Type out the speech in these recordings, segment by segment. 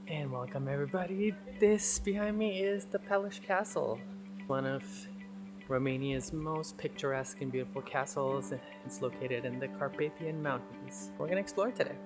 And welcome everybody. This behind me is the Peleș Castle, one of Romania's most picturesque and beautiful castles. It's located in the Carpathian Mountains. We're gonna explore today.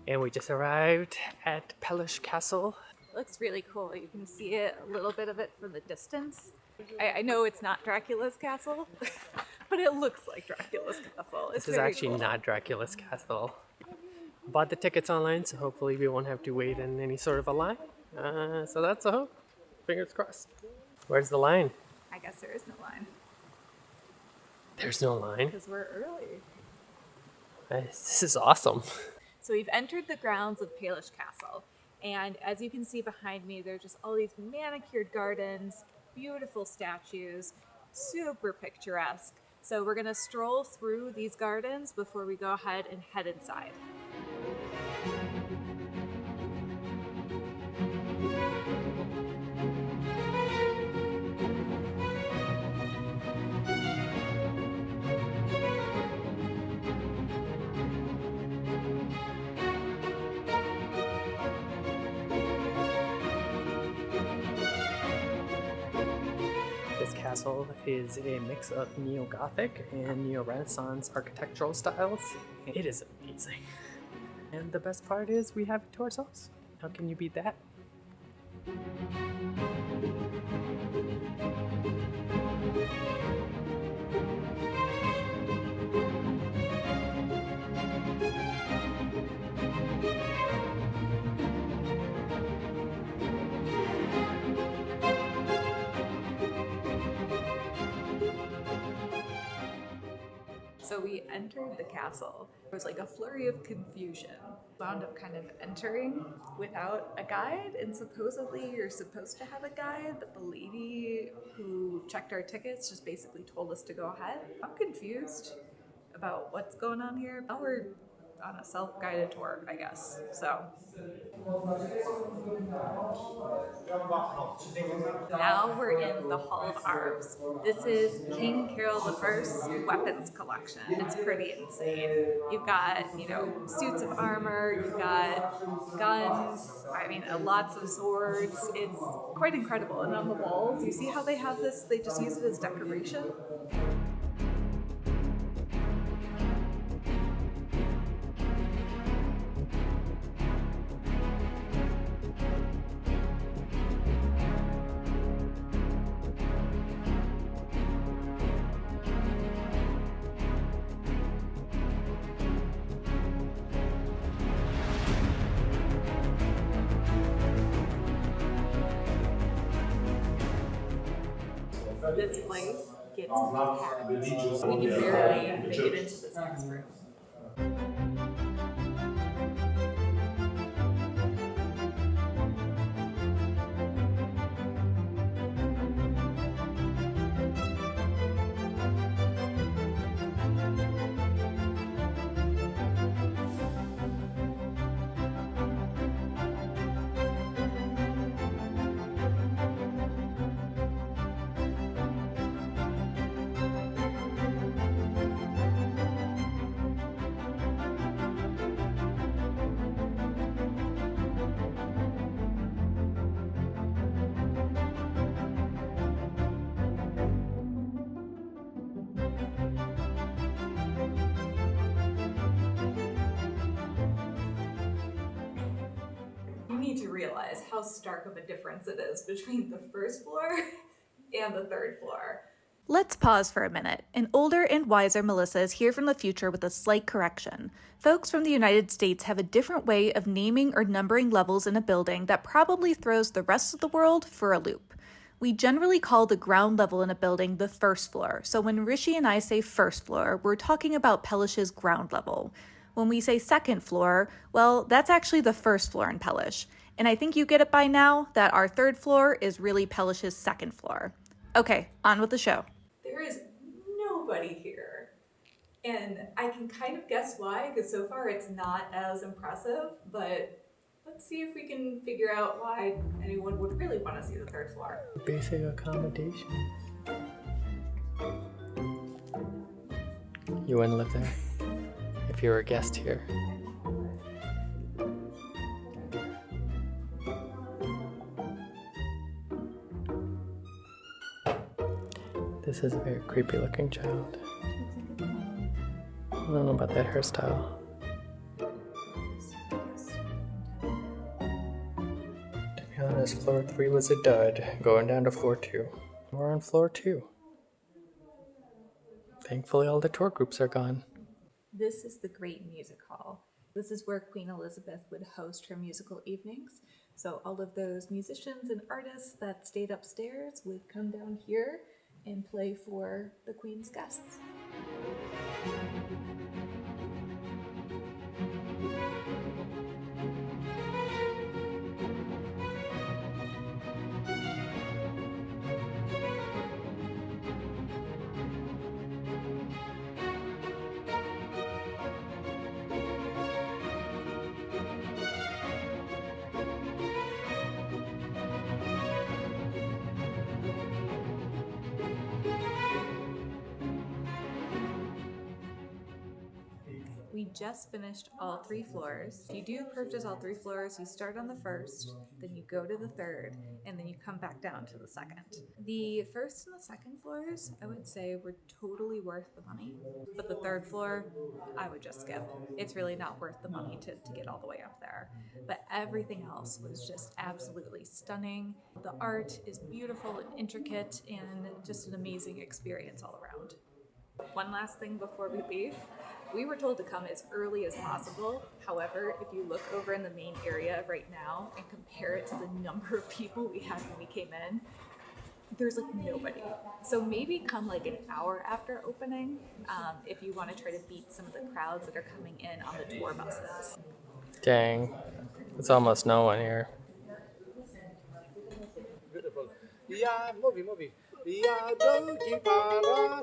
And we just arrived at Peles Castle. Looks really cool. You can see it, a little bit of it from the distance. I know it's not Dracula's castle, but it looks like Dracula's castle. This is actually cool. Not Dracula's castle. Bought the tickets online, so hopefully we won't have to wait in any sort of a line. So that's a hope. Fingers crossed. Where's the line? I guess there is no line. There's no line? Because we're early. This is awesome. So we've entered the grounds of Peles Castle, and as you can see behind me, there are just all these manicured gardens, beautiful statues, super picturesque. So we're gonna stroll through these gardens before we go ahead and head inside. This castle is a mix of Neo-Gothic and Neo-Renaissance architectural styles. It is amazing. And the best part is we have it to ourselves. How can you beat that? So we entered the castle. There was like a flurry of confusion. Wound up kind of entering without a guide, and supposedly you're supposed to have a guide, but the lady who checked our tickets just basically told us to go ahead. I'm confused about what's going on here. Now we're on a self-guided tour, I guess. So now we're in the Hall of Arms. This is King Carol I's weapons collection. It's pretty insane. You've got, suits of armor, you've got guns, lots of swords. It's quite incredible. And on the walls, you see how they have this, they just use it as decoration? This place gets packed. We can barely make it into this next room. To realize how stark of a difference it is between the first floor and the third floor. Let's pause for a minute. An older and wiser Melissa is here from the future with a slight correction. Folks from the United States have a different way of naming or numbering levels in a building that probably throws the rest of the world for a loop. We generally call the ground level in a building the first floor, so when Rishi and I say first floor, we're talking about Peleș's ground level. When we say second floor, well, that's actually the first floor in Peleș. And I think you get it by now that our third floor is really Peleș's second floor. Okay, on with the show. There is nobody here. And I can kind of guess why, because so far it's not as impressive, but let's see if we can figure out why anyone would really want to see the third floor. Basic accommodations. You wouldn't live there if you were a guest here. This is a very creepy looking child. I don't know about that hairstyle. To be honest, floor 3 was a dud. Going down to floor 2. We're on floor 2. Thankfully, all the tour groups are gone. This is the Great Music Hall. This is where Queen Elizabeth would host her musical evenings. So all of those musicians and artists that stayed upstairs would come down here and play for the Queen's guests. We just finished all 3 floors. If you do purchase all 3 floors, you start on the first, then you go to the third, and then you come back down to the second. The first and the second floors, I would say, were totally worth the money. But the third floor, I would just skip. It's really not worth the money to get all the way up there. But everything else was just absolutely stunning. The art is beautiful and intricate, and just an amazing experience all around. One last thing before we leave. We were told to come as early as possible. However, if you look over in the main area right now and compare it to the number of people we had when we came in, there's like nobody. So maybe come like an hour after opening if you want to try to beat some of the crowds that are coming in on the tour buses. Dang, it's almost no one here. Beautiful. Yeah, movie. Yeah, don't keep on